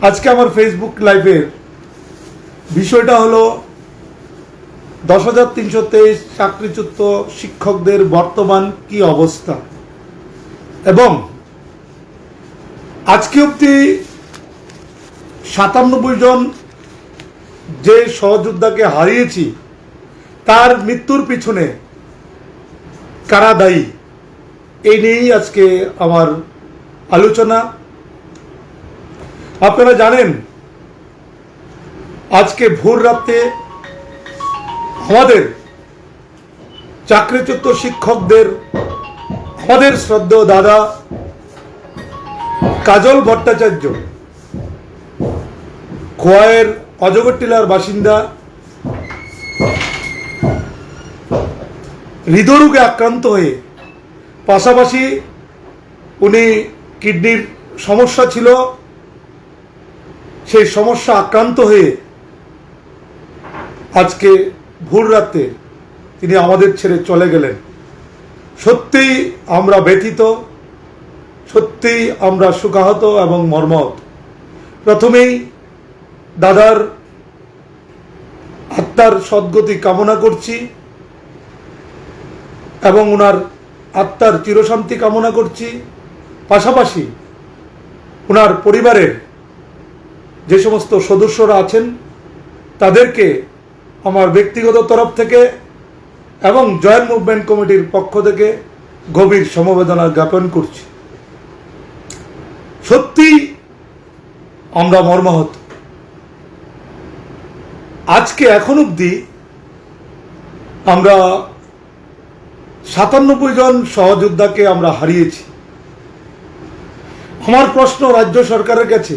আজকে আমার ফেসবুক লাইভের বিষয়টা হলো 10,323 চাকরিচ্যুত শিক্ষকদের বর্তমান কি অবস্থা এবং আজকে অবধি 97 জন যে সহযোদ্ধাকে হারিয়েছি তার মৃত্যুর পিছনে কারা দায়ী এই নিয়েই আজকে আমার আলোচনা। আপনারা জানেন আজকে ভোর রাতে আমাদের চাকরিচ্যুত শিক্ষকদের আমাদের শ্রদ্ধেয় দাদা কাজল ভট্টাচার্য খোয়াইয়ের অজগরটিলার বাসিন্দা হৃদরোগে আক্রান্ত হয়ে পাশাপাশি উনি কিডনির সমস্যা ছিল, সেই সমস্যা আক্রান্ত হয়ে আজকে ভোর রাতে তিনি আমাদের ছেড়ে চলে গেলেন। সত্যিই আমরা ব্যথিত, সত্যিই আমরা শোকাহত এবং মর্মাহত। প্রথমেই দাদার আত্মার সদ্গতি কামনা করছি এবং ওনার আত্মার চিরশান্তি কামনা করছি। পাশাপাশি ওনার পরিবারের যে সমস্ত সদস্যরা আছেন তাদেরকে আমার ব্যক্তিগত তরফ থেকে এবং জয়েন্ট মুভমেন্ট কমিটির পক্ষ থেকে গভীর সমবেদনা জ্ঞাপন করছি। সত্যি আমরা মর্মাহত। আজকে এখন অবধি আমরা 97 জন সহযোদ্ধাকে আমরা হারিয়েছি। আমার প্রশ্ন রাজ্য সরকারের কাছে,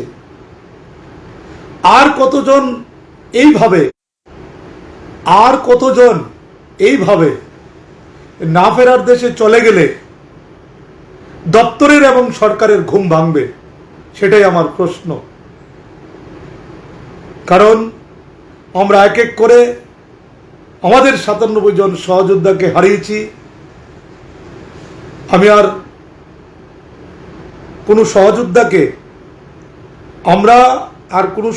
আর কতজন এইভাবে না ফেরার দেশে চলে গেলে দপ্তরের এবং সরকারের ঘুম ভাঙবে, সেটাই আমার প্রশ্ন। কারণ আমরা এক এক করে আমাদের 97 জন সহযোদ্ধাকে হারিয়েছি। আমি আর কোনো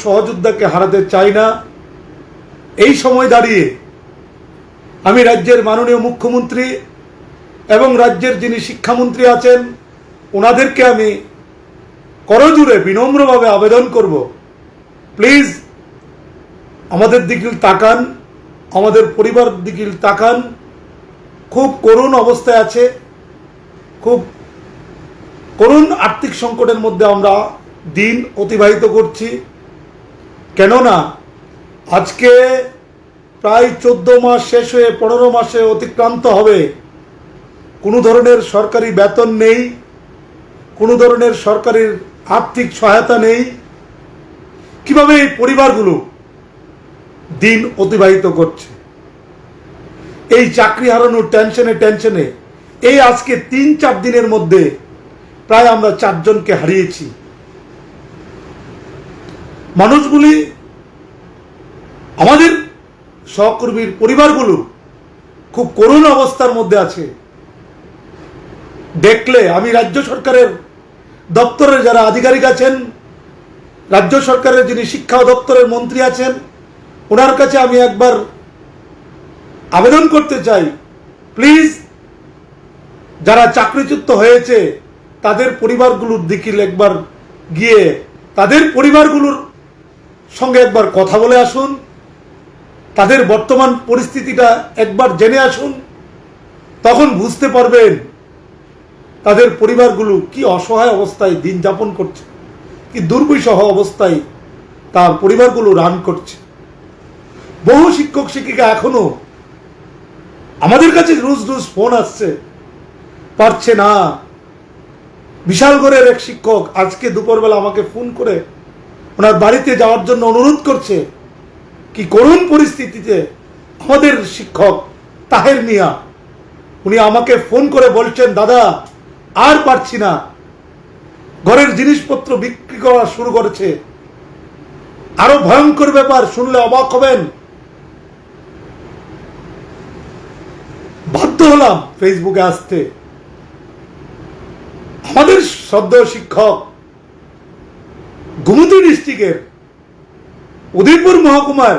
সহযোদ্ধাকে হারাতে চাই না। এই সময় দাঁড়িয়ে আমি রাজ্যের মাননীয় মুখ্যমন্ত্রী এবং রাজ্যের যিনি শিক্ষামন্ত্রী আছেন ওনাদেরকে আমি করজোড়ে বিনম্রভাবে আবেদন করব, প্লিজ আমাদের দিকে তাকান, আমাদের পরিবার দিকে তাকান। খুব করুণ অবস্থায় আছে, খুব করুণ আর্থিক সংকটের মধ্যে আমরা দিন অতিবাহিত করছি। কেননা আজকে প্রায় 14 মাস শেষ হয়ে 15 মাসে অতিক্রান্ত হবে, কোনো ধরনের সরকারি বেতন নেই, কোনো ধরনের সরকারের আর্থিক সহায়তা নেই। কিভাবে এই পরিবারগুলো দিন অতিবাহিত করছে? এই চাকরি হারানোর টেনশনে এই আজকে 3-4 দিনের মধ্যে প্রায় আমরা 4 জনকে হারিয়েছি। মানুষগুলি, আমাদের সহকর্মীর পরিবারগুলো খুব করুণ অবস্থার মধ্যে আছে। দেখলে আমি রাজ্য সরকারের দপ্তরের যারা আধিকারিক আছেন, রাজ্য সরকারের যিনি শিক্ষা দপ্তরের মন্ত্রী আছেন, ওনার কাছে আমি একবার আবেদন করতে চাই, প্লিজ যারা চাকরিচ্যুত হয়েছে তাদের পরিবারগুলোর দিকে একবার গিয়ে তাদের পরিবারগুলোর সঙ্গে একবার কথা বলে আসুন, তাদের বর্তমান পরিস্থিতিটা একবার জেনে আসুন। তখন বুঝতে পারবেন তাদের পরিবারগুলো কি অসহায় অবস্থায় দিন যাপন করছে, কি দুর্বিষহ অবস্থায় তার পরিবারগুলো রান করছে। বহু শিক্ষক শিক্ষিকা এখনো আমাদের কাছে রোজ ফোন আসছে, পারছে না। বিশালগড়ের এক শিক্ষক আজকে দুপুরবেলা আমাকে ফোন করে ওনার বাড়িতে যাওয়ার জন্য অনুরোধ করছে। কি করুণ পরিস্থিতিতে আমাদের শিক্ষক তাহের মিয়া, উনি আমাকে ফোন করে বলছেন, দাদা আর পারছি না, ঘরের জিনিসপত্র বিক্রি করা শুরু করেছে। আরো ভয়ঙ্কর ব্যাপার, শুনলে অবাক হবেন। বাধ্য হলাম ফেসবুকে আসতে। আমাদের শ্রদ্ধেয় শিক্ষক গোমতী ডিস্ট্রিক্টের উদয়পুর মহকুমার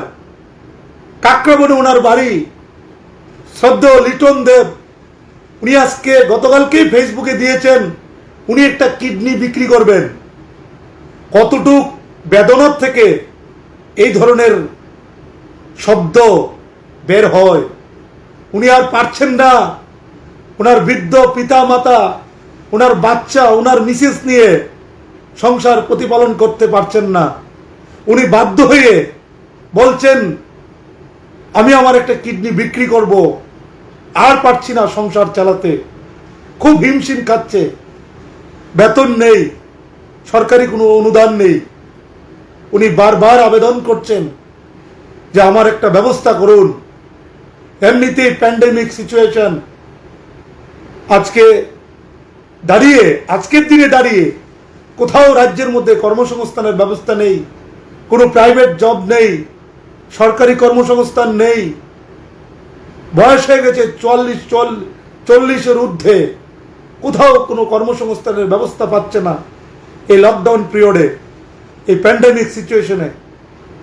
কাকরাবনে ওনার বাড়ি। শ্রদ্ধেয় লিটন দেব উনি আজকে গতকালকেই ফেসবুকে দিয়েছেন উনি একটা কিডনি বিক্রি করবেন। কতটুক বেদনার থেকে এই ধরনের শব্দ বের হয়। উনি আর পারছেন না ওনার বৃদ্ধ পিতা মাতা, ওনার বাচ্চা, ওনার মিসেস নিয়ে সংসার প্রতিপালন করতে পারছেন না। উনি বাধ্য হয়ে বলছেন আমি আমার একটা কিডনি বিক্রি করব, আর পারছি না সংসার চালাতে, খুব হিমশিম খাচ্ছে। বেতন নেই, সরকারি কোনো অনুদান নেই। উনি বারবার আবেদন করছেন যে আমার একটা ব্যবস্থা করুন। এমনিতেই প্যান্ডেমিক সিচুয়েশন, আজকের দিনে দাঁড়িয়ে কোথাও রাজ্যের মধ্যে কর্মসংস্থানের ব্যবস্থা নেই, কোনো প্রাইভেট জব নেই, সরকারি কর্মসংস্থান নেই। বয়স হয়ে গেছে 40-40-এর ঊর্ধ্বে, কোথাও কোনো কর্মসংস্থানের ব্যবস্থা পাচ্ছে না। এই লকডাউন পিরিয়ডে, এই প্যান্ডেমিক সিচুয়েশনে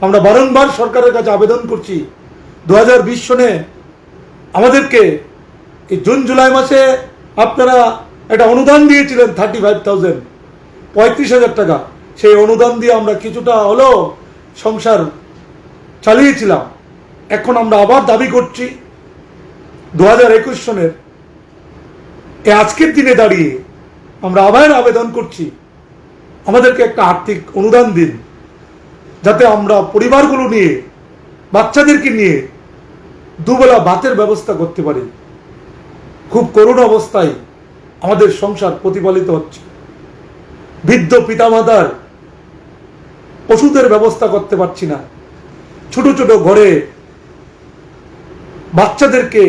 আমরা বারংবার সরকারের কাছে আবেদন করছি। 2020 সনে আমাদেরকে এই জুন জুলাই মাসে আপনারা একটা অনুদান দিয়েছিলেন 35,000, 35,000 টাকা। সেই অনুদান দিয়ে আমরা কিছুটা হলেও সংসার চালিয়েছিলাম। এখন আমরা আবার দাবি করছি 2021 সনের আজকের দিনে দাঁড়িয়ে আমরা আবার আবেদন করছি আমাদেরকে একটা আর্থিক অনুদান দিন, যাতে আমরা পরিবারগুলো নিয়ে, বাচ্চাদেরকে নিয়ে দুবেলা ভাতের ব্যবস্থা করতে পারি। খুব করুণ অবস্থায় আমাদের সংসার প্রতিপালিত হচ্ছে। বৃদ্ধ পিতামাতার ওষুধের ব্যবস্থা করতে পারছি না। ছোট ছোট ঘরে বাচ্চাদেরকে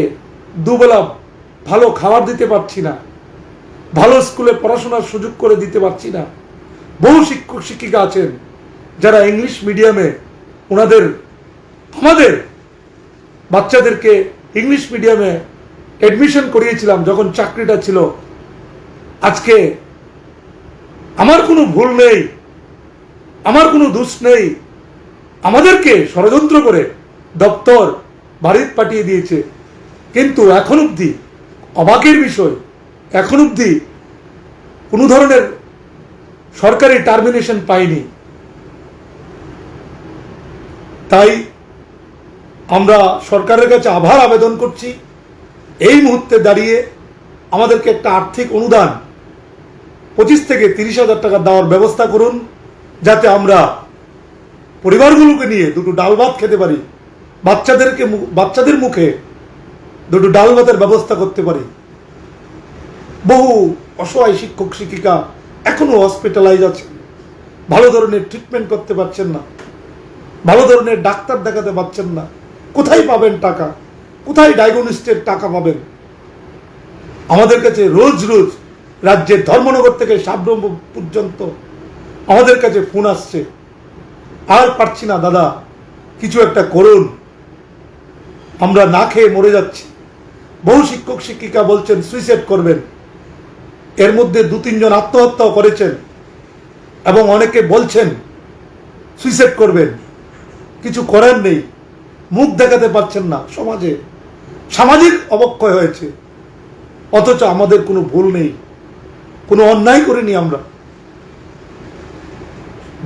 দুবেলা ভালো খাবার দিতে পারছি না, ভালো স্কুলে পড়াশোনার সুযোগ করে দিতে পারছি না। বহু শিক্ষক শিক্ষিকা আছেন যারা ইংলিশ মিডিয়ামে আমাদের বাচ্চাদেরকে ইংলিশ মিডিয়ামে এডমিশন করিয়েছিলাম যখন চাকরিটা ছিল। আজকে আমার কোনো ভুল নেই, আমার কোনো দোষ নেই, আমাদেরকে ষড়যন্ত্র করে দপ্তর বাড়িতে পাঠিয়ে দিয়েছে। কিন্তু এখন অবধি অবাকের বিষয়, এখন অবধি কোনো ধরনের সরকারি টার্মিনেশন পাইনি। তাই আমরা সরকারের কাছে আবার আবেদন করছি এই মুহূর্তে দাঁড়িয়ে আমাদেরকে একটা আর্থিক অনুদান 25 থেকে 30,000 টাকা দেওয়ার ব্যবস্থা করুন, যাতে আমরা পরিবারগুলোকে নিয়ে দুটো ডাল ভাত খেতে পারি, বাচ্চাদের মুখে দুটো ডাল ভাতের ব্যবস্থা করতে পারি। বহু অসহায় শিক্ষক শিক্ষিকা এখনো হসপিটালাইজ আছে, ভালো ধরনের ট্রিটমেন্ট করতে পারছেন না, ভালো ধরনের ডাক্তার দেখাতে পারছেন না। কোথায় পাবেন টাকা? কোথায় ডায়াগনোস্টের টাকা পাবেন? আমাদের কাছে রোজ রোজ রাজ্যের ধর্মনগর থেকে সাব্রহ্ম পর্যন্ত আমাদের কাছে ফোন আসছে, আর পারছি না দাদা, কিছু একটা করুন, আমরা না খেয়ে মরে যাচ্ছি। বহু শিক্ষক শিক্ষিকা বলছেন সুইসাইড করবেন। এর মধ্যে 2-3 জন আত্মহত্যাও করেছেন এবং অনেকে বলছেন সুইসাইড করবেন। কিছু করার নেই, মুখ দেখাতে পারছেন না। সামাজিক অবক্ষয় হয়েছে, অথচ আমাদের কোনো ভুল নেই, কোনো অন্যায় করিনি আমরা।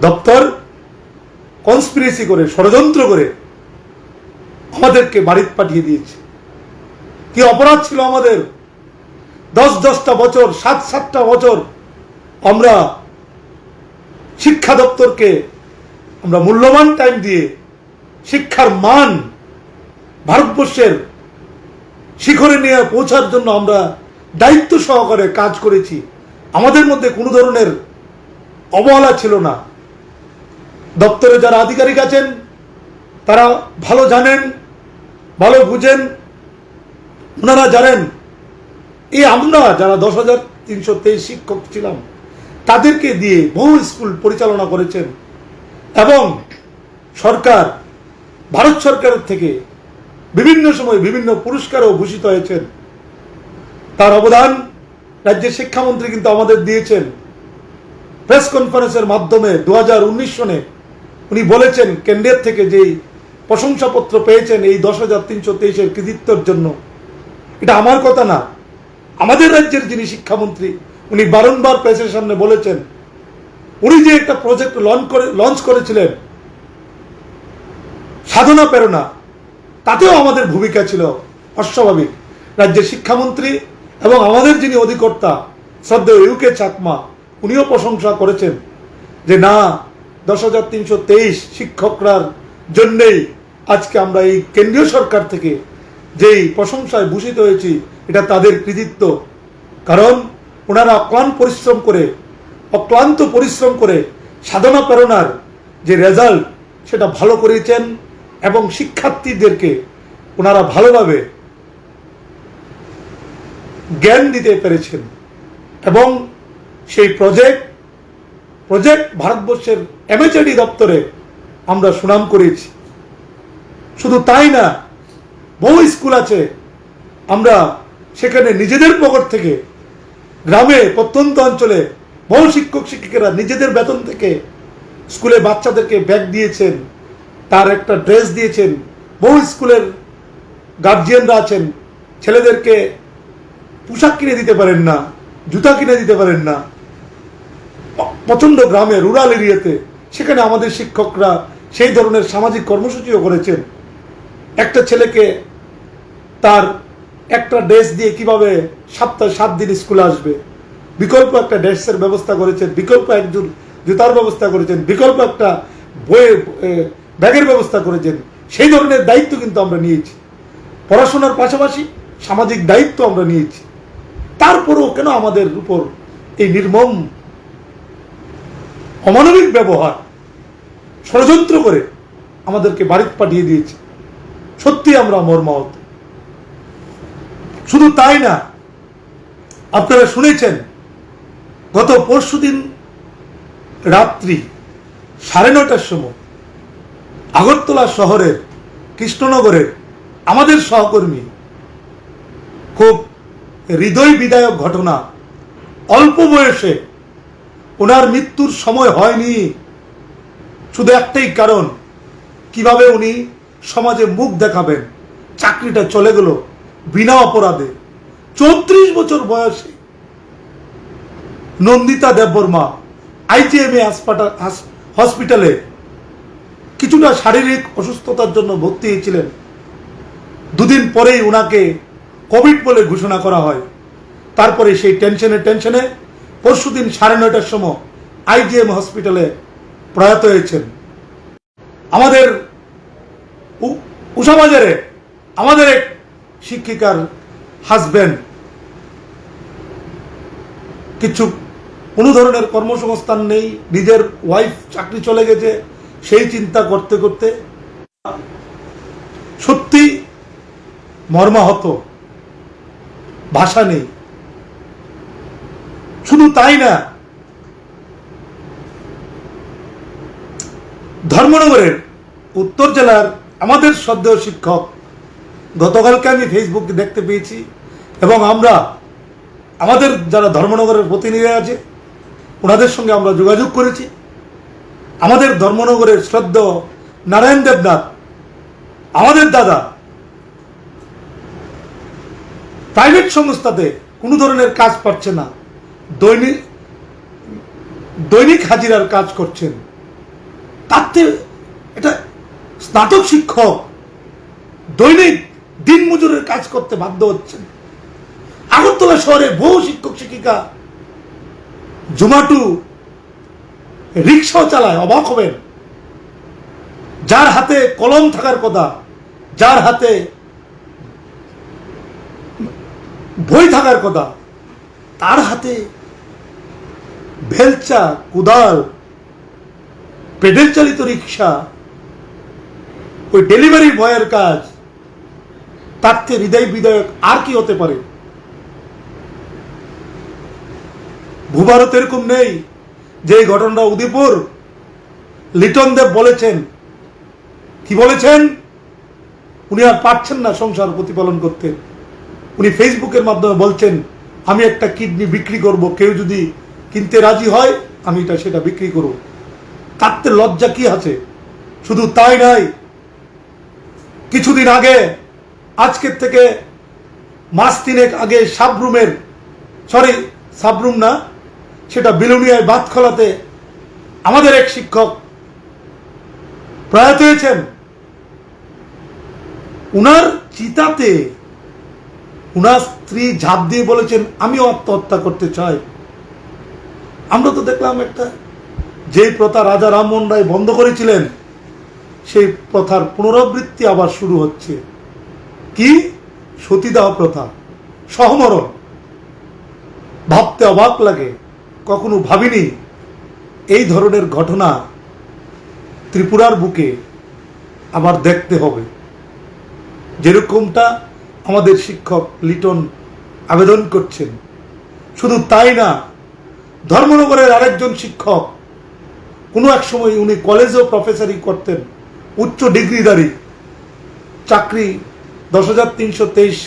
দপ্তর কনস্পিরেসি করে, ষড়যন্ত্র করে আমাদেরকে বাড়িতে পাঠিয়ে দিয়েছে। কি অপরাধ ছিল আমাদের? 10-10টা বছর, 7-7টা বছর আমরা শিক্ষা দপ্তরকে আমরা মূল্যবান টাইম দিয়ে শিক্ষার মান ভারতবর্ষের শিখরে নিয়ে পৌঁছার জন্য আমরা দায়িত্ব সহকারে কাজ করেছি। আমাদের মধ্যে কোনো ধরনের অবহেলা ছিল না। দপ্তরে যারা আধিকারিক আছেন তারা ভালো জানেন, ভালো বুঝেন, ওনারা জানেন এই আমরা যারা 10,323 শিক্ষক ছিলাম তাদেরকে দিয়ে বহু স্কুল পরিচালনা করেছেন এবং সরকার, ভারত সরকারের থেকে বিভিন্ন সময় বিভিন্ন পুরস্কারও ভূষিত হয়েছেন। তার অবদান রাজ্যের শিক্ষামন্ত্রী কিন্তু আমাদের দিয়েছেন। প্রেস কনফারেন্সের মাধ্যমে 2019 সনে উনি বলেছেন কেন্দ্রের থেকে যেই প্রশংসাপত্র পেয়েছেন এই 10,323-এর কৃতিত্বের জন্য, এটা আমার কথা না, আমাদের রাজ্যের যিনি শিক্ষামন্ত্রী উনি বারংবার প্রেসের সামনে বলেছেন, উনি যে একটা প্রজেক্ট লঞ্চ করেছিলেন সাধনা প্রেরণা, তাতেও আমাদের ভূমিকা ছিল অস্বাভাবিক। রাজ্যের শিক্ষামন্ত্রী এবং আমাদের যিনি অধিকর্তা শ্রদ্ধেয় ইউকে চাকমা উনিও প্রশংসা করেছেন যে না, 10,323 শিক্ষকরার জন্যেই আজকে আমরা এই কেন্দ্রীয় সরকার থেকে যেই প্রশংসায় ভূষিত হয়েছি এটা তাদের কৃতিত্ব। কারণ ওনারা অক্লান্ত পরিশ্রম করে সাধনা প্রেরণার যে রেজাল্ট সেটা ভালো করেছেন এবং শিক্ষার্থীদেরকে ওনারা ভালোভাবে জ্ঞান দিতে পেরেছেন এবং সেই প্রজেক্ট ভারতবর্ষের এমএচআরডি দপ্তরে আমরা সুনাম করেছি। শুধু তাই না, বহু স্কুল আছে আমরা সেখানে নিজেদের পকেট থেকে গ্রামে প্রত্যন্ত অঞ্চলে বহু শিক্ষক শিক্ষিকারা নিজেদের বেতন থেকে স্কুলে বাচ্চাদেরকে ব্যাগ দিয়েছেন, তার একটা ড্রেস দিয়েছেন। বহু স্কুলের গার্জিয়ানরা আছেন ছেলেদেরকে পোশাক কিনে দিতে পারেন না, জুতা কিনে দিতে পারেন না। প্রচন্ড গ্রামে রুরাল এরিয়াতে সেখানে আমাদের শিক্ষকরা সেই ধরনের সামাজিক কর্মসূচিও করেছেন। একটা ছেলেকে তার একটা ড্রেস দিয়ে কিভাবে সপ্তাহে 7 দিন স্কুলে আসবে, বিকল্প একটা ড্রেসের ব্যবস্থা করেছেন, বিকল্প একজন জুতার ব্যবস্থা করেছেন, বিকল্প একটা ব্যাগের ব্যবস্থা করেছেন। সেই ধরনের দায়িত্ব কিন্তু আমরা নিয়েছি। পড়াশোনার পাশাপাশি সামাজিক দায়িত্ব আমরা নিয়েছি। তারপরেও কেন আমাদের উপর এই নির্মম অমানবিক ব্যবহার, ষড়যন্ত্র করে আমাদেরকে বাড়িতে পাঠিয়ে দিয়েছে। সত্যি আমরা মর্মাহত। শুধু তাই না, আপনারা শুনেছেন গত পরশুদিন রাত্রি 9:30টার সময় আগরতলা শহরের কৃষ্ণনগরের আমাদের সহকর্মী, খুব হৃদয় বিদায়ক ঘটনা। অল্প বয়সে ওনার মৃত্যুর সময় হয়নি, শুধু একটাই কারণ, কিভাবে উনি সমাজে মুখ দেখাবেন। চাকরিটা চলে গেল বিনা অপরাধে। 34 বছর বয়সে নন্দিতা দেববর্মা IGMA হসপিটালে কিছুটা শারীরিক অসুস্থতার জন্য ভর্তি হয়েছিলেন। 2 দিন পরেই ওনাকে কোভিড বলে ঘোষণা করা হয়। তারপরে সেই টেনশনে পরশুদিন 9:30টার সময় IGM হসপিটালে প্রয়াত হয়েছেন। আমাদের উষাবাজারে আমাদের এক শিক্ষিকার হাজবেন্ড কোনো ধরনের কর্মসংস্থান নেই, নিজের ওয়াইফ চাকরি চলে গেছে, সেই চিন্তা করতে করতে সত্যি মর্মাহত, ভাষা নেই। শুধু তাই না, ধর্মনগরের উত্তর জেলার আমাদের শ্রদ্ধেয় শিক্ষক, গতকালকে আমি ফেসবুকে দেখতে পেয়েছি এবং আমরা আমাদের যারা ধর্মনগরের প্রতিনিধি আছে ওনাদের সঙ্গে আমরা যোগাযোগ করেছি। আমাদের ধর্মনগরের শ্রদ্ধেয় নারায়ণ দেবনাথ, আমাদের দাদা, প্রাইভেট সংস্থাতে কোনো ধরনের কাজ পাচ্ছে না, দৈনিক হাজিরার কাজ করছেন। তাতে এটা স্নাতক শিক্ষক দৈনিক দিনমজুরের কাজ করতে বাধ্য হচ্ছেন। আগরতলা শহরে বহু শিক্ষক শিক্ষিকা জোম্যাটো রিক্সাও চালায়, অবাক হবেন। যার হাতে কলম থাকার কথা, যার হাতে বই থাকার কথা, তার হাতে ভেলচা, কুদাল, পেডেল চালিত রিক্সা, ওই ডেলিভারি বয়ের কাজ। তার থেকে হৃদয় বিদায়ক আর কি হতে পারে? ভূভারত এরকম নেই যে ঘটনাটা উদয়পুর। লিটন দেব বলেছেন, কি বলেছেন, উনি আর পারছেন না সংসার প্রতিপালন করতে। উনি ফেসবুকের মাধ্যমে বলছেন, আমি একটা কিডনি বিক্রি করব, কেউ যদি কিনতে রাজি হয় আমি এটা সেটা বিক্রি করব, তাতে লজ্জা কি আছে? শুধু তাই নাই, কিছুদিন আগে, আজকের থেকে মাস তিনেক আগে সাবরুম না, সেটা বিলোনিয়ায় বাতখলাতে আমাদের এক শিক্ষক প্রয়াত হয়েছেন। উনার চিতাতে উনার স্ত্রী ঝাঁপ দিয়ে বলেছেন আমিও আত্মহত্যা করতে চাই। আমরা তো দেখলাম একটা, যেই প্রথা রাজা রামমোহন রায় বন্ধ করেছিলেন, সেই প্রথার পুনরাবৃত্তি আবার শুরু হচ্ছে। কি? সতীদাহ প্রথা, সহমরণ। ভাবতে অবাক লাগে, কখনো ভাবিনি এই ধরনের ঘটনা ত্রিপুরার বুকে আবার দেখতে হবে। যেরকমটা আমাদের শিক্ষক লিটন আবেদন করছেন, শুধু তাই না, ধর্মনগরের আরেকজন শিক্ষক, কোনো এক সময় উনি কলেজেও প্রফেসরি করতেন, উচ্চ ডিগ্রিধারী, চাকরি 10,323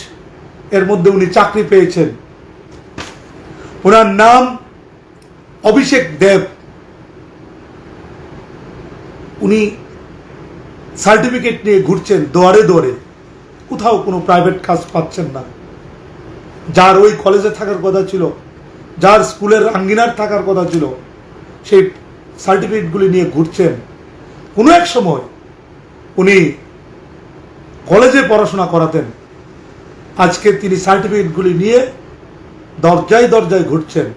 এর মধ্যে উনি চাকরি পেয়েছেন। ওনার নাম অভিষেক দেব। উনি সার্টিফিকেট নিয়ে ঘুরছেন দোয়ারে দোয়ারে, কোথাও কোনো প্রাইভেট কাজ পাচ্ছেন না। যার ওই কলেজে থাকার কথা ছিল, যার স্কুলের আঙ্গিনার থাকার কথা ছিল, সেই সার্টিফিকেটগুলি নিয়ে ঘুরছেন। কোনো এক সময় উনি কলেজে পড়াশোনা করাতেন, আজকে তিনি সার্টিফিকেটগুলি নিয়ে দরজায় দরজায় ঘুরছেন।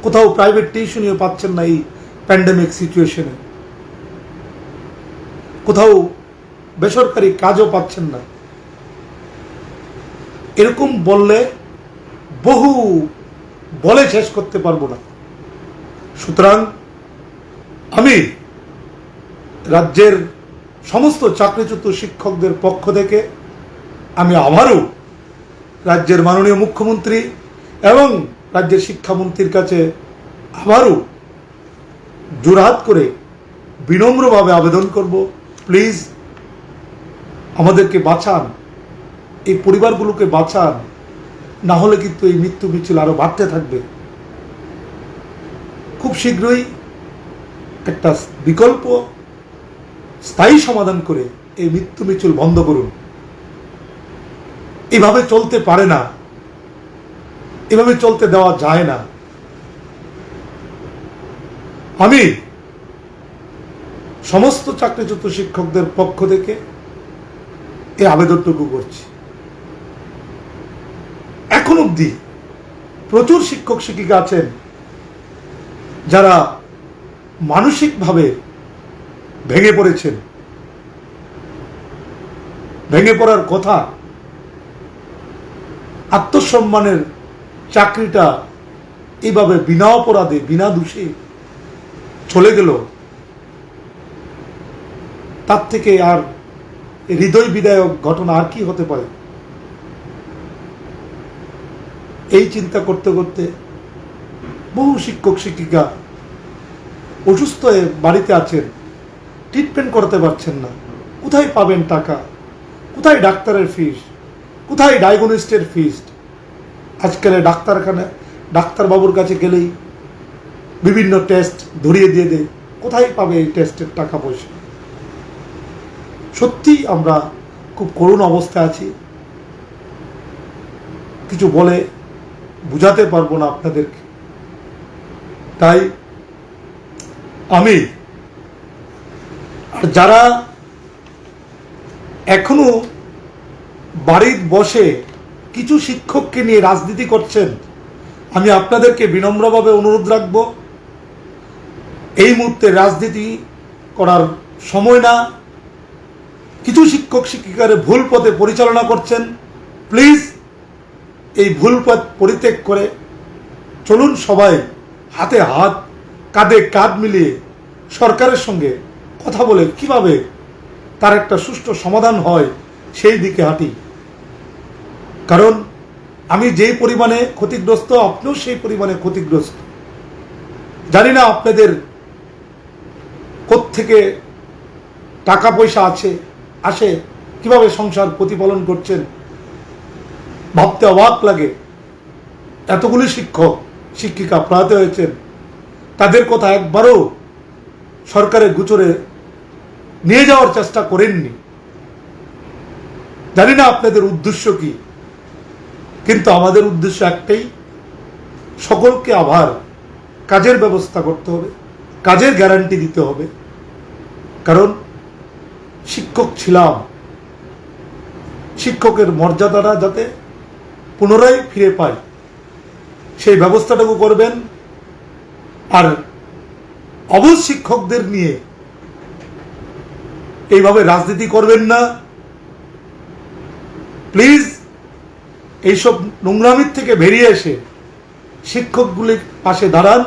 কোথাও প্রাইভেট টিউশনিও পাচ্ছেন না এই প্যান্ডেমিক সিচুয়েশনে, কোথাও বেসরকারি কাজও পাচ্ছেন না। এরকম বললে বহু বলে শেষ করতে পারবো না। সুতরাং আমি রাজ্যের সমস্ত চাকরিচ্যুত শিক্ষকদের পক্ষ থেকে আমি আবারও রাজ্যের মাননীয় মুখ্যমন্ত্রী এবং রাজ্যের শিক্ষামন্ত্রীর কাছে আবারও জোরহাত করে বিনম্রভাবে আবেদন করব, প্লিজ আমাদেরকে বাঁচান, এই পরিবারগুলোকে বাঁচান, না হলে কিন্তু এই মৃত্যু মিছিল আরো বাড়তে থাকবে। খুব শীঘ্রই একটা বিকল্প স্থায়ী সমাধান করে এই মৃত্যু মিছিল বন্ধ করুন। এভাবে চলতে পারে না, এভাবে চলতে দেওয়া যায় না। আমি সমস্ত চাকরিচ্যুত শিক্ষকদের পক্ষ থেকে এই আবেদনটুকু করছি। এখন অবধি প্রচুর শিক্ষক শিক্ষিকা আছেন যারা মানসিকভাবে ভেঙে পড়েছেন। ভেঙে পড়ার কথা, আত্মসম্মানের চাকরিটা এইভাবে বিনা অপরাধে বিনা দোষে চলে গেল, তার থেকে আর হৃদয় বিদায়ক ঘটনা আর কি হতে পারে? এই চিন্তা করতে করতে বহু শিক্ষক শিক্ষিকা অসুস্থ হয়ে বাড়িতে আছেন, ট্রিটমেন্ট করতে পারছেন না। কোথায় পাবেন টাকা? কোথায় ডাক্তারের ফিস? কোথায় ডায়াগনস্টের ফিস? আজকাল ডাক্তারবাবুর কাছে গেলেই বিভিন্ন টেস্ট ধরিয়ে দিয়ে দেয়। কোথায় পাবে এই টেস্টের টাকা পয়সা? সত্যি আমরা খুব করুণ অবস্থায় আছি, কিছু বলে বুঝাতে পারবো না আপনাদেরকে। তাই আমি আর যারা এখনো বাড়িতে বসে কিছু শিক্ষককে নিয়ে রাজনীতি করছেন, আমি আপনাদেরকে বিনম্রভাবে অনুরোধ রাখব, এই মুহূর্তে রাজনীতি করার সময় না। কিছু শিক্ষক শিক্ষিকারে ভুল পথে পরিচালনা করছেন, প্লিজ এই ভুল পথ পরিত্যাগ করে চলুন সবাই হাতে হাত কাঁধে কাঁধ মিলিয়ে সরকারের সঙ্গে কথা বলে কিভাবে তার একটা সুষ্ঠু সমাধান হয় সেই দিকে হাঁটি। কারণ আমি যেই পরিমাণে ক্ষতিগ্রস্ত, আপনিও সেই পরিমাণে ক্ষতিগ্রস্ত। জানি না আপনাদের কোত্থেকে টাকা পয়সা আসে, কিভাবে সংসার প্রতিপালন করছেন। ভাবতে অবাক লাগে, এতগুলি শিক্ষক শিক্ষিকা প্রয়াত হয়েছেন, তাদের কথা একবারও সরকারের গোচরে নিয়ে যাওয়ার চেষ্টা করেননি। জানি না আপনাদের উদ্দেশ্য কি, কিন্তু আমাদের উদ্দেশ্য একটাই, সকলকে আবার কাজের ব্যবস্থা করতে হবে, কাজের গ্যারান্টি দিতে হবে। কারণ শিক্ষক ছিলাম, শিক্ষকের মর্যাদাটা যাতে পুনরায় ফিরে পায় সেই ব্যবস্থাটুকু করবেন। আর অবুঝ শিক্ষকদের নিয়ে এইভাবে রাজনীতি করবেন না প্লিজ। এইসব নোংরামির থেকে বেরিয়ে এসে শিক্ষকগুলির পাশে দাঁড়ান।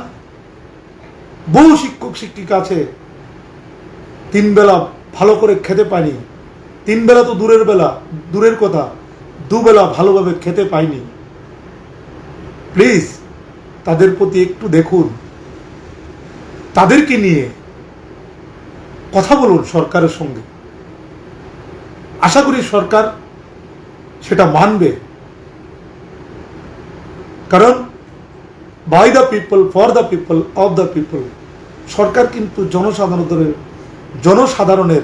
বহু শিক্ষক শিক্ষিকা আছে 3 বেলা ভালো করে খেতে পায়নি, 3 বেলা তো দূরের কথা, 2 বেলা ভালোভাবে খেতে পায়নি। প্লিজ তাদের প্রতি একটু দেখুন, তাদেরকে নিয়ে কথা বলুন সরকারের সঙ্গে। আশা করি সরকার সেটা মানবে। কারণ by the people, for the people, of the people. সরকার কিন্তু জনসাধারণের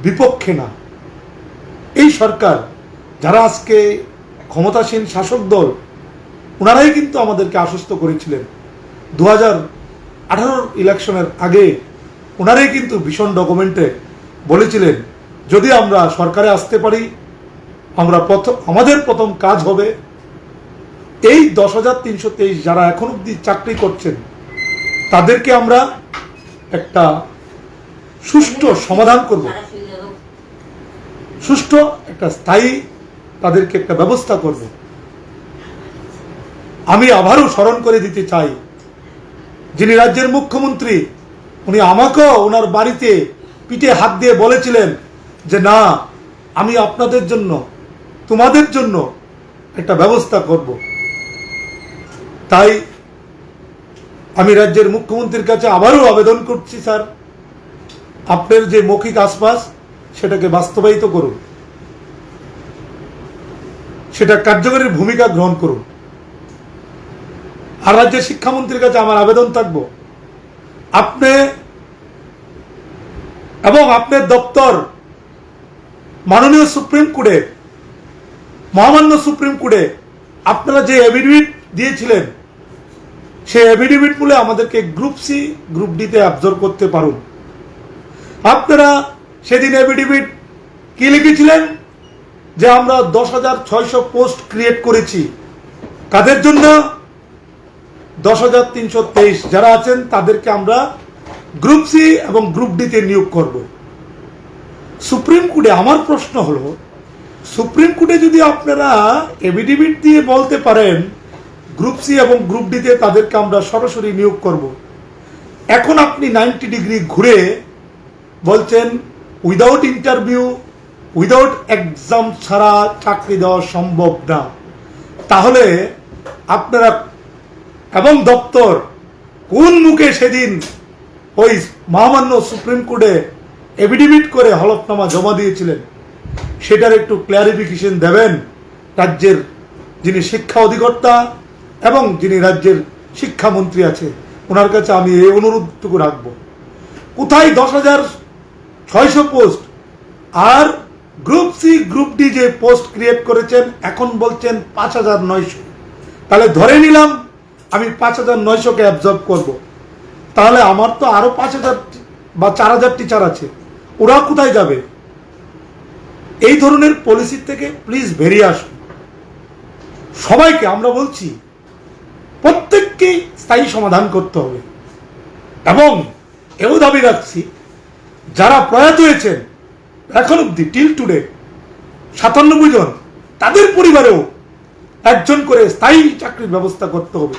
বিপক্ষে না। এই সরকার, যারা আজকে ক্ষমতাসীন শাসক দল, ওনারাই কিন্তু আমাদেরকে আশ্বস্ত করেছিলেন 2018 ইলেকশনের আগে। ওনারাই কিন্তু ভীষণ ডকুমেন্টে বলেছিলেন, যদি আমরা সরকারে আসতে পারি, আমাদের প্রথম কাজ হবে এই 10,323 যারা এখন অব্দি চাকরি করছেন তাদেরকে আমরা একটা সুষ্ঠু সমাধান করব, সুষ্ঠু একটা স্থায়ী তাদেরকে একটা ব্যবস্থা করব। আমি আবারও স্মরণ করে দিতে চাই, যিনি রাজ্যের মুখ্যমন্ত্রী, উনি আমাকেও ওনার বাড়িতে পিঠে হাত দিয়ে বলেছিলেন যে না, আমি আপনাদের জন্য, তোমাদের জন্য একটা ব্যবস্থা করব। তাই আমি রাজ্যের মুখ্যমন্ত্রীর কাছে আবারও আবেদন করছি, স্যার, আপনার যে মৌখিক আশ্বাস সেটাকে বাস্তবায়িত করুন, সেটা কার্যকরী ভূমিকা গ্রহণ করুন। আর রাজ্যের শিক্ষামন্ত্রীর কাছে আমার আবেদন থাকবো, আপনি এবং আপনার দপ্তর মাননীয় সুপ্রিম কোর্টে, মহামান্য সুপ্রিম কোর্টে আপনারা যে এফিডেভিট দিয়েছিলেন, সেই এফিডেভিট বলে আমাদেরকে গ্রুপ সি, গ্রুপ ডিতে অ্যাবজর্ব করতে পারুন। আপনারা সেদিন এফিডেভিট কি লিখেছিলেন? যে আমরা 10,600 পোস্ট ক্রিয়েট করেছি। কাদের জন্য? 10,323 যারা আছেন তাদেরকে আমরা গ্রুপ সি এবং গ্রুপ ডিতে নিয়োগ করব। সুপ্রিম কোর্টে আমার প্রশ্ন হলো, সুপ্রিম কোর্টে যদি আপনারা এফিডেভিট দিয়ে বলতে পারেন গ্রুপ সি এবং গ্রুপ ডিতে তাদেরকে আমরা সরাসরি নিয়োগ করব, এখন আপনি 90 ডিগ্রি ঘুরে বলছেন উইদাউট ইন্টারভিউ, উইদাউট এক্সাম ছাড়া চাকরি দেওয়া সম্ভব না। তাহলে আপনারা এবং দপ্তর কোন মুখে সেদিন ওই মহামান্য সুপ্রিম কোর্টে এফিডেভিট করে হলফনামা জমা দিয়েছিলেন, সেটার একটু ক্ল্যারিফিকেশন দেবেন রাজ্যের যিনি শিক্ষা অধিকর্তা এবং যিনি রাজ্যের শিক্ষামন্ত্রী আছে, ওনার কাছে আমি এই অনুরোধটুকু রাখবো। কোথায় 10,600 পোস্ট, আর গ্রুপ সি গ্রুপ ডি যে পোস্ট ক্রিয়েট করেছেন এখন বলছেন 5,900। তাহলে ধরে নিলাম আমি 5,900কে অ্যাবজর্ব করব, তাহলে আমার তো আরো 5,000 বা 4,000 টিচার আছে, ওরা কোথায় যাবে? এই ধরনের পলিসি থেকে প্লিজ বেরিয়ে আসুন। সবাইকে আমরা বলছি, প্রত্যেককেই স্থায়ী সমাধান করতে হবে। এবং এও দাবি রাখছি, যারা প্রয়াত হয়েছেন এখন অব্দি টিল টুডে 97 জন, তাদের পরিবারেও একজন করে স্থায়ী চাকরির ব্যবস্থা করতে হবে।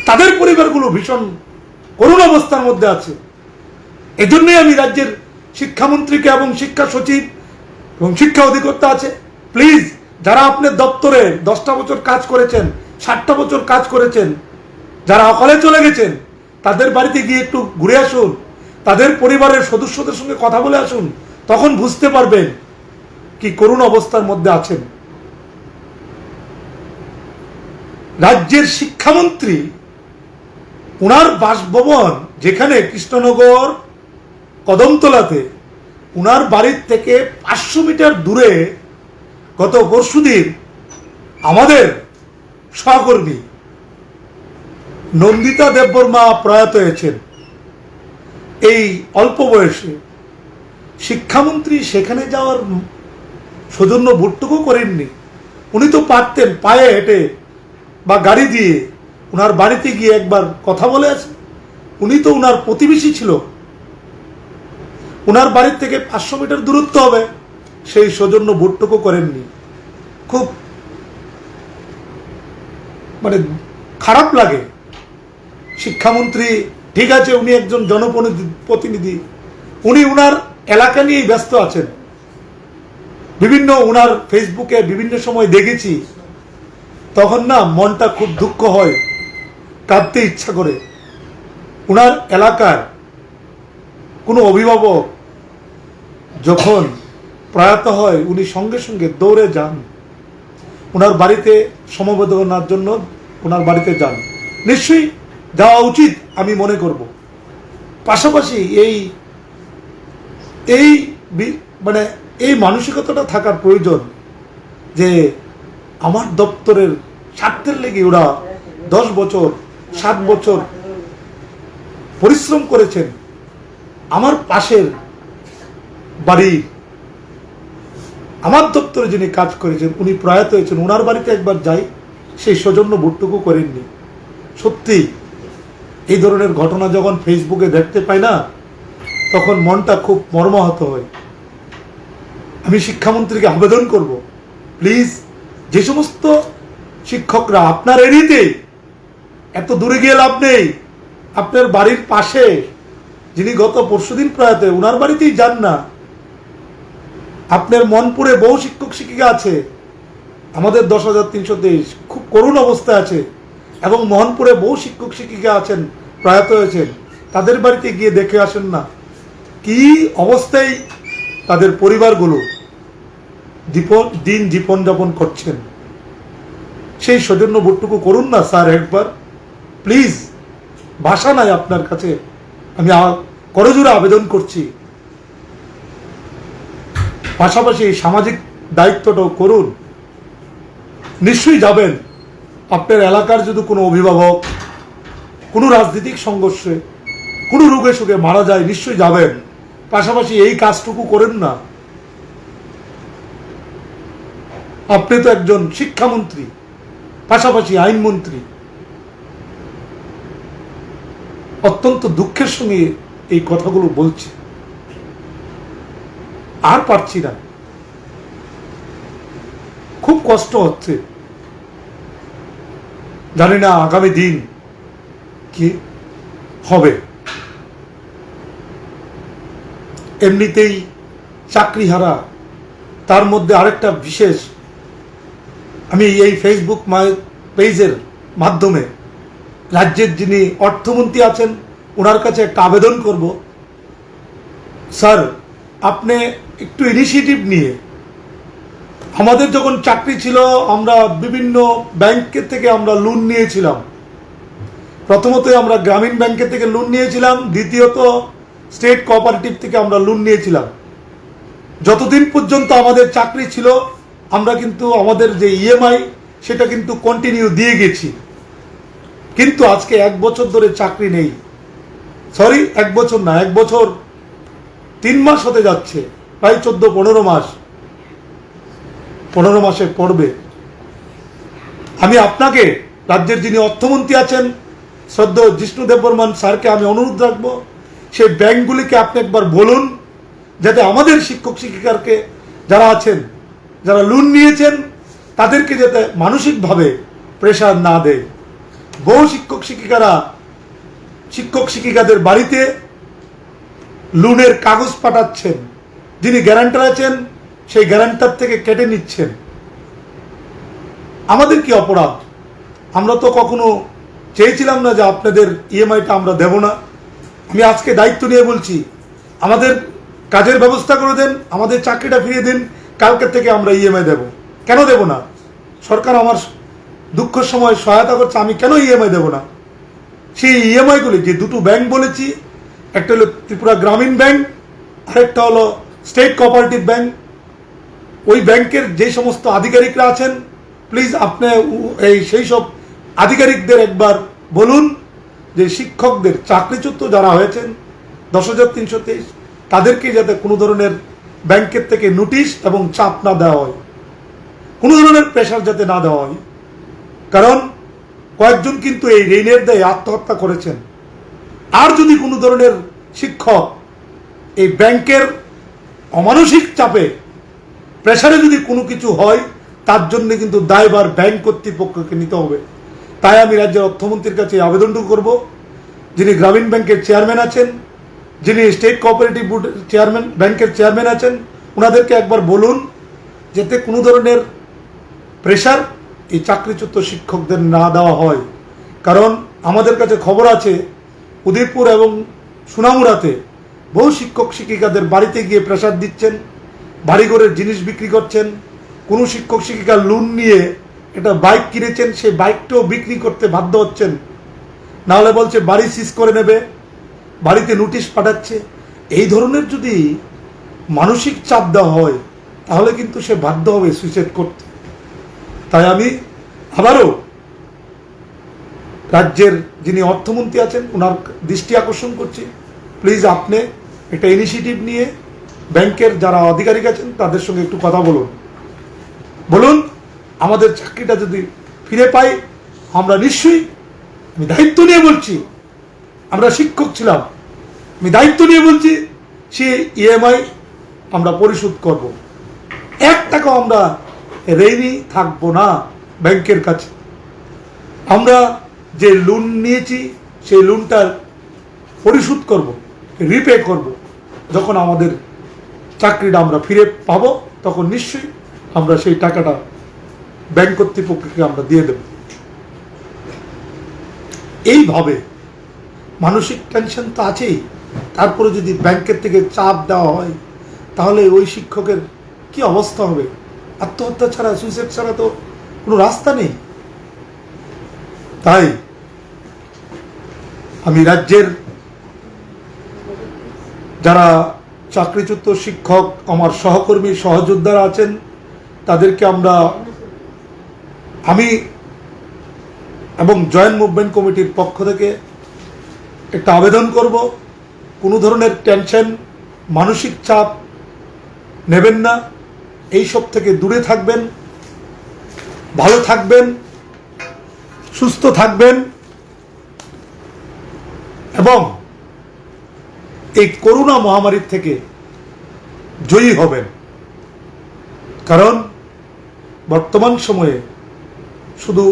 তাদের পরিবারগুলো ভীষণ করুণ অবস্থার মধ্যে আছে। এজন্যই আমি রাজ্যের শিক্ষামন্ত্রীকে এবং শিক্ষা সচিব এবং শিক্ষা অধিকর্তা আছে, প্লিজ যারা আপনার দপ্তরে 10টা বছর কাজ করেছেন, 60টা বছর কাজ করেছেন, যারা অকালে চলে গেছেন, তাদের বাড়িতে গিয়ে একটু ঘুরে আসুন, তাদের পরিবারের সদস্যদের সঙ্গে কথা বলে আসুন, তখন বুঝতে পারবেন কি করুণ অবস্থার মধ্যে আছেন। রাজ্যের শিক্ষামন্ত্রী উনার বাসভবন যেখানে কৃষ্ণনগর কদমতলাতে, উনার বাড়ির থেকে 500 মিটার দূরে গত পরশুদিন আমাদের সহকর্মী নন্দিতা দেববর্মা প্রয়াত হয়েছেন। এই অল্প বয়সে শিক্ষামন্ত্রী সেখানে যাওয়ার সৌজন্য বোধটুকু করেননি। উনি তো পারতেন পায়ে হেঁটে বা গাড়ি দিয়ে উনার বাড়িতে গিয়ে একবার কথা বলে আসেন। উনি তো উনার প্রতিবেশী ছিল, উনার বাড়ির থেকে 500 মিটার দূরত্ব হবে, সেই সৌজন্য বোধটুকু করেননি। খুব মানে খারাপ লাগে। শিক্ষামন্ত্রী ঠিক আছে, উনি একজন জনপ্রতিনিধি, উনি উনার এলাকা নিয়েই ব্যস্ত আছেন। বিভিন্ন উনার ফেসবুকে বিভিন্ন সময় দেখেছি, তখন না মনটা খুব দুঃখ হয়, কাঁদতে ইচ্ছা করে। উনার এলাকার কোনো অভিভাবক যখন প্রয়াত হয়, উনি সঙ্গে সঙ্গে দৌড়ে যান ওনার বাড়িতে সমবেদনার জন্য, ওনার বাড়িতে যান। নিশ্চয়ই যাওয়া উচিত আমি মনে করব। পাশাপাশি এই মানে এই মানসিকতাটা থাকার প্রয়োজন যে আমার দপ্তরের স্বার্থের লেগে ওরা 10 বছর 7 বছর পরিশ্রম করেছেন। আমার পাশের বাড়ি, আমার দপ্তরে যিনি কাজ করেছেন উনি প্রয়াত হয়েছেন, ওনার বাড়িতে একবার যাই, সেই সৌজন্য বোধটুকু করেননি। সত্যি এই ধরনের ঘটনা যখন ফেসবুকে দেখতে পাই না, তখন মনটা খুব মর্মাহত হয়। আমি শিক্ষামন্ত্রীকে আবেদন করব, প্লিজ যে সমস্ত শিক্ষকরা আপনার এরিয়াতে, এত দূরে গিয়ে লাভ নেই, আপনার বাড়ির পাশে যিনি গত পরশুদিন প্রয়াত, ওনার বাড়িতেই যান না। আপনার মনপুরে বহু শিক্ষক শিক্ষিকা আছে, আমাদের 10,323 খুব করুণ অবস্থায় আছে, এবং মোহনপুরে বহু শিক্ষক শিক্ষিকা আছেন প্রয়াত হয়েছেন, তাদের বাড়িতে গিয়ে দেখে আসেন না কি অবস্থায় তাদের পরিবারগুলো দিন জীবন যাপন করছেন। সেই সৌজন্য বোধটুকু করুন না স্যার একবার, প্লিজ। ভাষা নাই আপনার কাছে, আমি করজোড়ে আবেদন করছি। পাশাপাশি সামাজিক দায়িত্বটাও করুন। নিশ্চয়ই যাবেন, আপনার এলাকার যদি কোনো অভিভাবক কোনো রাজনৈতিক সংঘর্ষে কোনো রোগে সুখে মারা যায়, নিশ্চয়ই যাবেন। পাশাপাশি এই কাজটুকু করেন না। আপনি তো একজন শিক্ষামন্ত্রী, পাশাপাশি আইনমন্ত্রী। অত্যন্ত দুঃখের সঙ্গে এই কথাগুলো বলছি, আর পারছি না, খুব কষ্ট হচ্ছে। জানি না আগামী দিন কি হবে। এমনিতেই চাকরিহারা, তার মধ্যে আরেকটা বিশেষ, আমি এই ফেসবুক পেজের মাধ্যমে রাজ্যের যিনি অর্থমন্ত্রী আছেন ওনার কাছে একটা আবেদন করব, স্যার আপনি একটু ইনিশিয়েটিভ নিয়ে, আমাদের যখন চাকরি ছিল আমরা বিভিন্ন ব্যাংকের থেকে আমরা লোন নিয়েছিলাম। প্রথমত আমরা গ্রামীণ ব্যাংকের থেকে লোন নিয়েছিলাম, দ্বিতীয়ত স্টেট কোঅপারেটিভ থেকে আমরা লোন নিয়েছিলাম। যতদিন পর্যন্ত আমাদের চাকরি ছিল আমরা কিন্তু আমাদের যে ইএমআই সেটা কিন্তু কন্টিনিউ দিয়ে গেছি। কিন্তু আজকে 1 বছর ধরে চাকরি নেই, সরি 1 বছর না, 1 বছর 3 মাস হতে যাচ্ছে, প্রায় 14-15 মাস, 15 মাসে পড়বে। আমি আপনাকে, রাজ্যের যিনি অর্থমন্ত্রী আছেন শ্রদ্ধেয় জিষ্ণু দেববর্মন স্যারকে আমি অনুরোধ রাখবো, সেই ব্যাংকগুলিকে আপনি একবার বলুন যাতে আমাদের শিক্ষক শিক্ষিকাকে যারা আছেন, যারা লোন নিয়েছেন, তাদেরকে যাতে মানসিকভাবে প্রেশার না দেয়। বহু শিক্ষক শিক্ষিকাদের বাড়িতে লোনের কাগজ পাঠাচ্ছেন, যিনি গ্যারান্টার আছেন সেই গ্যারান্টার থেকে কেটে নিচ্ছেন। আমাদের কি অপরাধ? আমরা তো কখনো চেয়েছিলাম না যে আপনাদের ইএমআইটা আমরা দেব না। আমি আজকে দায়িত্ব নিয়ে বলছি, আমাদের কাজের ব্যবস্থা করে দেন, আমাদের চাকরিটা ফিরিয়ে দিন, কালকে থেকে আমরা ইএমআই দেব। কেন দেব না? সরকার আমার দুঃখের সময় সহায়তা করছে, আমি কেন ইএমআই দেব না? সেই ইএমআইগুলি, যে দুটো ব্যাংক বলেছি, একটা হলো ত্রিপুরা গ্রামীণ ব্যাংক, আরেকটা হলো স্টেট কোঅপারেটিভ ব্যাংক, ওই ব্যাংকের যে সমস্ত আধিকারিকরা আছেন, প্লিজ আপনি সেই সব আধিকারিকদের একবার বলুন যে শিক্ষকদের চাকরিচ্যুত যারা হয়েছেন 10,323, তাদেরকে যাতে কোনো ধরনের ব্যাংকের থেকে নোটিশ এবং চাপ না দেওয়া হয়, কোনো ধরনের প্রেশার যাতে না দেওয়া হয়। কারণ কয়েকজন কিন্তু এই ঋণের দায়ে আত্মহত্যা করেছেন। আর যদি কোনো ধরনের শিক্ষক এই ব্যাংকের অমানসিক চাপে, প্রেশারে যদি কোনো কিছু হয়, তার জন্য কিন্তু দায়ভার ব্যাংক কর্তৃপক্ষকে নিতে হবে। তাই আমি রাজ্যের অর্থমন্ত্রীর কাছে আবেদনটুকু করব, যিনি গ্রামীণ ব্যাংকের চেয়ারম্যান আছেন, যিনি স্টেট কোঅপারেটিভ চেয়ারম্যান ব্যাংকের চেয়ারম্যান আছেন, ওনাদেরকে একবার বলুন যাতে কোনো ধরনের প্রেশার এই চাকরিচ্যুত শিক্ষকদের না দেওয়া হয়। কারণ আমাদের কাছে খবর আছে উদয়পুর এবং সুনামুড়াতে বহু শিক্ষক শিক্ষিকাদের বাড়িতে গিয়ে প্রেশার দিচ্ছেন, বাড়িঘরের জিনিস বিক্রি করছেন। কোনো শিক্ষক শিক্ষিকা লোন নিয়ে একটা বাইক কিনেছেন, সেই বাইকটাও বিক্রি করতে বাধ্য হচ্ছেন, নাহলে বলছে বাড়ি সিজ করে নেবে, বাড়িতে নোটিশ পাঠাচ্ছে। এই ধরনের যদি মানসিক চাপ দেওয়া হয়, তাহলে কিন্তু সে বাধ্য হবে সুইসাইড করতে। তাই আমি আবারও রাজ্যের যিনি অর্থমন্ত্রী আছেন ওনার দৃষ্টি আকর্ষণ করছি, প্লিজ আপনি একটা ইনিশিয়েটিভ নিয়ে ব্যাংকের যারা আধিকারিক আছেন তাদের সঙ্গে একটু কথা বলুন আমাদের চাকরিটা যদি ফিরে পাই, আমরা নিশ্চয়ই, আমি দায়িত্ব নিয়ে বলছি, আমরা শিক্ষক ছিলাম, আমি দায়িত্ব নিয়ে বলছি, সে ইএমআই আমরা পরিশোধ করব। 1 টাকা আমরা ঋণী থাকবো না ব্যাংকের কাছে। আমরা যে লোন নিয়েছি সেই লোনটার পরিশোধ করব, রিপে করব। যখন আমাদের চাকরিটা আমরা ফিরে পাবো, তখন নিশ্চয়ই আমরা সেই টাকাটা ব্যাংক কর্তৃপক্ষকে আমরা দিয়ে দেব। এইভাবে মানসিক টেনশন তো আছেই, তারপরে যদি ব্যাংকের থেকে চাপ দেওয়া হয়, তাহলে ওই শিক্ষকের কি অবস্থা হবে? আত্মহত্যা ছাড়া, সুইসাইড ছাড়া তো কোনো রাস্তা নেই। তাই আমি রাজ্যের যারা চাকরিচ্যুত শিক্ষক, আমার সহকর্মী সহযোদ্ধারা আছেন, তাদেরকে আমি এবং জয়েন্ট মুভমেন্ট কমিটির পক্ষ থেকে একটা আবেদন করব, কোনো ধরনের টেনশন, মানসিক চাপ নেবেন না, এইসব থেকে দূরে থাকবেন, ভালো থাকবেন, সুস্থ থাকবেন এবং এই করোনা মহামারীর থেকে জয়ী হবেন। কারণ বর্তমান সময়ে শুধু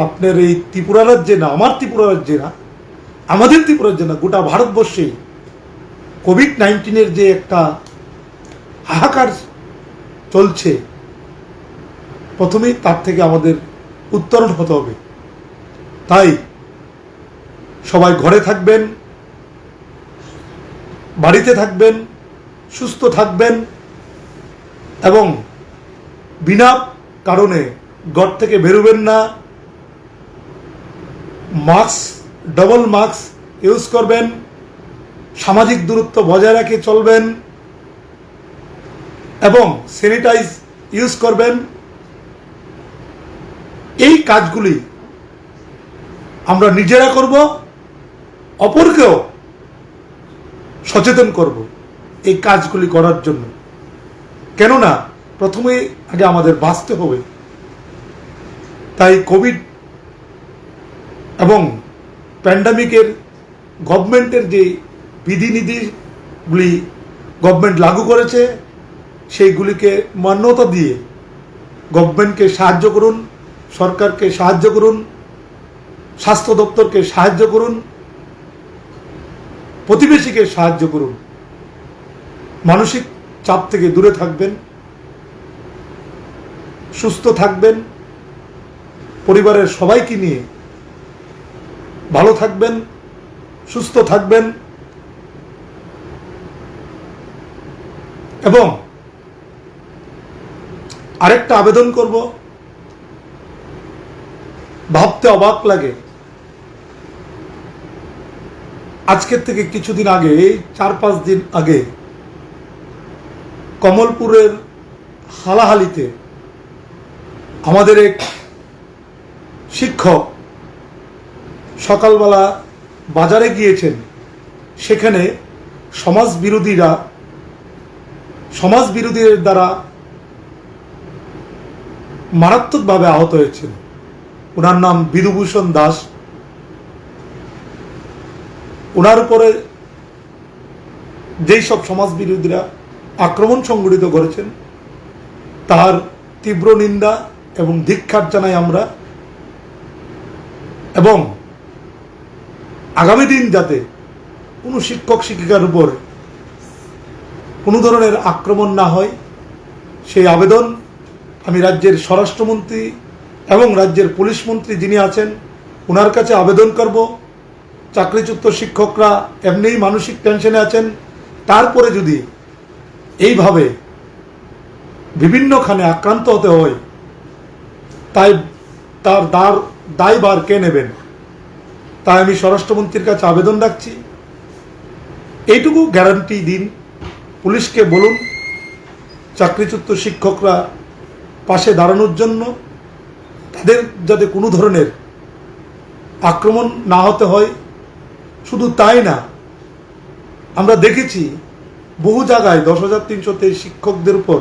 আপনার এই ত্রিপুরা রাজ্যে না, আমার ত্রিপুরা রাজ্যে না, আমাদের ত্রিপুরা রাজ্যে না, গোটা ভারতবর্ষেই কোভিড-19 যে একটা হাহাকার চলছে, প্রথমেই তার থেকে আমাদের উত্তরণ হতে হবে। তাই সবাই ঘরে থাকবেন, বাড়িতে থাকবেন, সুস্থ থাকবেন এবং বিনা কারণে ঘর থেকে বেরোবেন না। মাস্ক, ডবল মাস্ক ইউজ করবেন, সামাজিক দূরত্ব বজায় রেখে চলবেন এবং স্যানিটাইজ ইউজ করবেন। এই কাজগুলি আমরা নিজেরা করব, অপরকেও সচেতন করব এই কাজগুলি করার জন্য। কেননা প্রথমে আগে আমাদের বাঁচতে হবে। তাই কোভিড এবং প্যান্ডামিকের গভর্নমেন্টের যে বিধিনিধিগুলি গভর্নমেন্ট লাগু করেছে, সেইগুলিকে মান্যতা দিয়ে গভর্নমেন্টকে সাহায্য করুন, সরকারকে সাহায্য করুন, স্বাস্থ্য দপ্তরকে সাহায্য করুন, প্রতিবেশীকে সাহায্য করুন। মানসিক চাপ থেকে দূরে থাকবেন, সুস্থ থাকবেন, পরিবারের সবাইকে নিয়ে ভালো থাকবেন, সুস্থ থাকবেন এবং আরেকটা আবেদন করব, ভাবতে অবাক লাগে আজকের থেকে কিছুদিন আগে, এই 4-5 দিন আগে, কমলপুরের হালাহালিতে আমাদের এক শিক্ষক সকালবেলা বাজারে গিয়েছেন। সেখানে সমাজবিরোধীদের দ্বারা মারাত্মকভাবে আহত হয়েছেন। ওনার নাম বিধুভূষণ দাস। ওনার উপরে যেই সব সমাজবিরোধীরা আক্রমণ সংঘটিত করেছেন তার তীব্র নিন্দা এবং ধিক্কার জানাই আমরা, এবং আগামী দিন যাতে কোনো শিক্ষক শিক্ষিকার উপর কোনো ধরনের আক্রমণ না হয় সেই আবেদন আমি রাজ্যের স্বরাষ্ট্রমন্ত্রী এবং রাজ্যের পুলিশ মন্ত্রী যিনি আছেন ওনার কাছে আবেদন করব। চাকরিচ্যুত শিক্ষকরা এমনিই মানসিক টেনশনে আছেন, তারপরে যদি এইভাবে বিভিন্নখানে আক্রান্ত হতে হয় তাই তার দায়ভার কে নেবেন, তাই আমি স্বরাষ্ট্রমন্ত্রীর কাছে আবেদন রাখছি। এইটুকু গ্যারান্টি দিন, পুলিশকে বলুন চাকরিচ্যুত শিক্ষকরা পাশে দাঁড়ানোর জন্য, তাদের যাতে কোনো ধরনের আক্রমণ না হতে হয়। শুধু তাই না, আমরা দেখেছি বহু জায়গায় 10,323 শিক্ষকদের উপর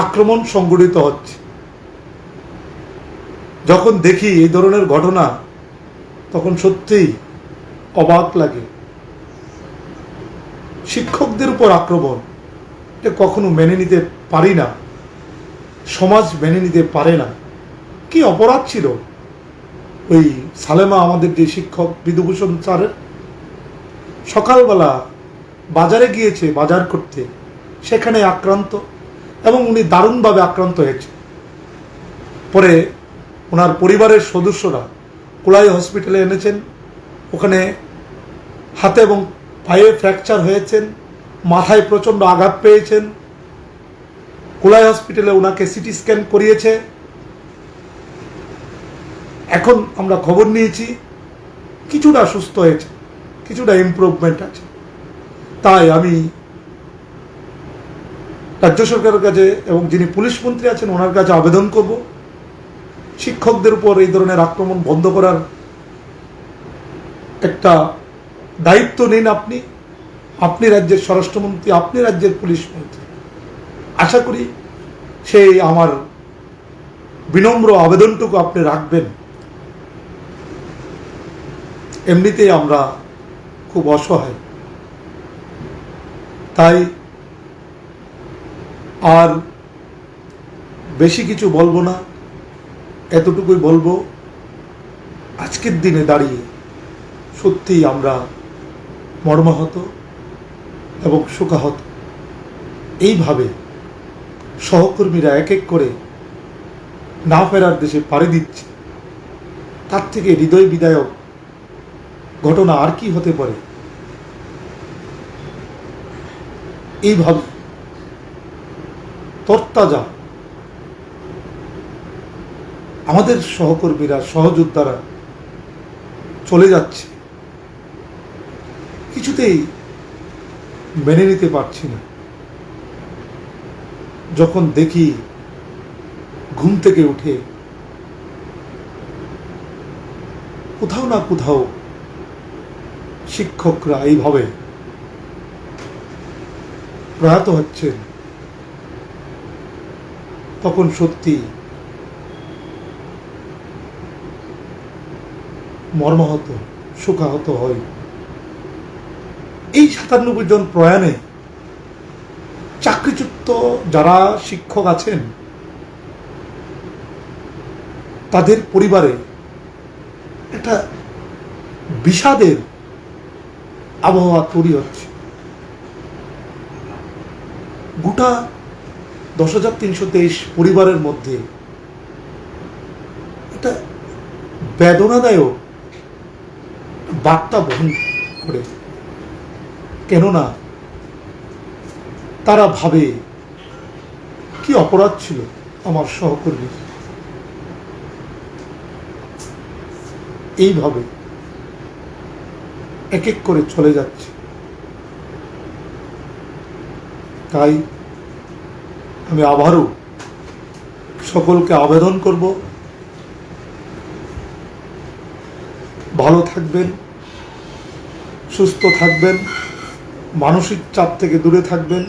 আক্রমণ সংঘটিত হচ্ছে। যখন দেখি এই ধরনের ঘটনা তখন সত্যিই অবাক লাগে। শিক্ষকদের উপর আক্রমণ এটা কখনো মেনে নিতে পারি না, সমাজ মেনে নিতে পারে না। কি অপরাধ ছিল ওই সালেমা, আমাদের যে শিক্ষক বিধুভূষণ স্যারের? সকালবেলা বাজারে গিয়েছে বাজার করতে, সেখানে আক্রান্ত, এবং উনি দারুণভাবে আক্রান্ত হয়েছে। পরে ওনার পরিবারের সদস্যরা কোলাই হসপিটালে এনেছেন। ওখানে হাতে এবং পায়ে ফ্র্যাকচার হয়েছেন, মাথায় প্রচণ্ড আঘাত পেয়েছেন। কোলাই হসপিটালে ওনাকে সিটি স্ক্যান করিয়েছে। এখন আমরা খবর নিয়েছি কিছুটা সুস্থ হয়েছে, কিছুটা ইমপ্রুভমেন্ট আছে। তাই আমি রাজ্য সরকারের কাছে এবং যিনি পুলিশ মন্ত্রী আছেন ওনার কাছে আবেদন করব, শিক্ষকদের উপর এই ধরনের আক্রমণ বন্ধ করার একটা দায়িত্ব নিন আপনি রাজ্যের স্বরাষ্ট্রমন্ত্রী, আপনি রাজ্যের পুলিশ মন্ত্রী। আশা করি সেই আমার বিনম্র আবেদনটুকু আপনি রাখবেন। এমনিতেই আমরা খুব অসহায়, তাই আর বেশি কিছু বলবো না, এতটুকুই বলবো। আজকের দিনে দাঁড়িয়ে সত্যিই আমরা মর্মাহত এবং শোকাহত। এইভাবে সহকর্মীরা এক এক করে না ফেরার দেশে পাড়ি দিচ্ছে, তার থেকে হৃদয় বিদায়ক ঘটনা আর কি হতে পারে? এইভাবে তরতাজা আমাদের সহকর্মীরা, সহযোদ্ধারা চলে যাচ্ছে, কিছুতেই মেনে নিতে পারছি না। যখন দেখি ঘুম থেকে উঠে কোথাও না কোথাও শিক্ষকরা এইভাবে প্রয়াত হচ্ছেন, তখন সত্যি মর্মাহত, শোকাহত হয়। এই 97 জন প্রয়াণে চাকরিচ্যুত যারা শিক্ষক আছেন তাদের পরিবারে একটা বিষাদের আবহাওয়া তৈরি হচ্ছে। গোটা 10,323 পরিবারের মধ্যে একটা বেদনাদায়ক বার্তা বহন করে। কেননা তারা ভাবে কি অপরাধ ছিল আমার সহকর্মীর, এইভাবে এক এক করে চলে যাচ্ছে। তাই আমি আবারও সকলকে আবেদন করব, ভালো থাকবেন, সুস্থ থাকবেন, মানসিক চাপ থেকে দূরে থাকবেন।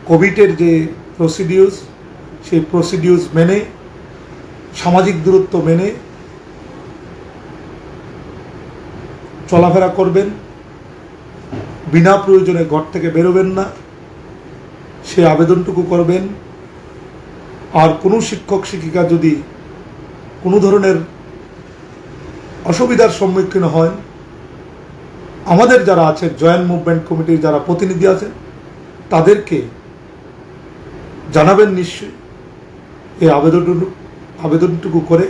কোভিডের যে প্রসিডিউরস, সেই প্রসিডিউরস মেনে, সামাজিক দূরত্ব মেনে চলাফেরা করবেন, বিনা প্রয়োজনে ঘর থেকে বেরোবেন না, সে আবেদনটুকু করবেন। আর কোনো শিক্ষক শিক্ষিকা যদি কোনো ধরনের অসুবিধার সম্মুখীন হয়, আমাদের যারা আছে জয়েন্ট মুভমেন্ট কমিটির যারা প্রতিনিধি আছেন তাদেরকে জানাবেন নিশ্চয়ই। এই আবেদনটুকু করে